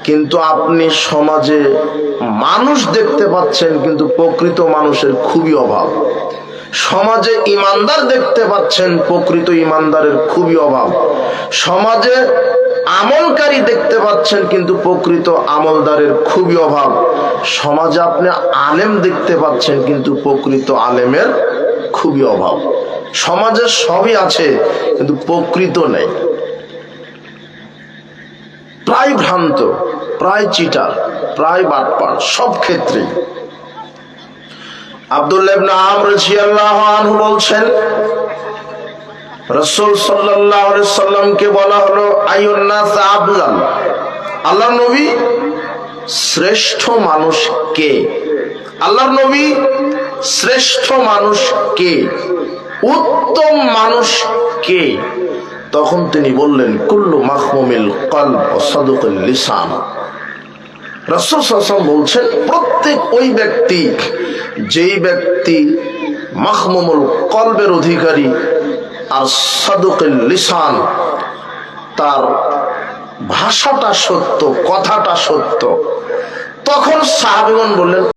কিন্তু আপনি সমাজে মানুষ দেখতে পাচ্ছেন কিন্তু প্রকৃত মানুষের খুবই অভাব। সমাজে ইমানদার দেখতে পাচ্ছেন, প্রকৃত ইমানদারের খুবই অভাব। সমাজে আমলকারী দেখতে পাচ্ছেন কিন্তু প্রকৃত আমলদারের খুবই অভাব। সমাজে আপনি আলেম দেখতে পাচ্ছেন কিন্তু প্রকৃত আলেমের খুবই অভাব। সমাজে সবই আছে কিন্তু প্রকৃত নেই। প্রায় ভ্রান্ত, প্রায় চিটার, প্রায় বাটপার, সব ক্ষেত্রেই। আব্দুল্লাহ ইবনে আমর রাদিয়াল্লাহু আনহু বলছেন, রাসূল সাল্লাল্লাহু আলাইহি সাল্লামকে বলা হলো আইয়ুন নাস আফজাল, আল্লাহর নবী শ্রেষ্ঠ মানুষ কে? আল্লাহর নবী শ্রেষ্ঠ মানুষ কে, উত্তম মানুষ কে? তখন তিনি বললেন কুল্লু মাখমুমিল কলব ওয়া সাদুকুল লিসান। রাসূল সাল্লাল্লাহু আলাইহি ওয়াসাল্লাম বলছেন, প্রত্যেক ওই ব্যক্তি যেই ব্যক্তি মাখমুমুল কলবের অধিকারী আর সাদুকুল লিসান, তার ভাষাটা সত্য, কথাটা সত্য। তখন সাহাবীগণ বললেন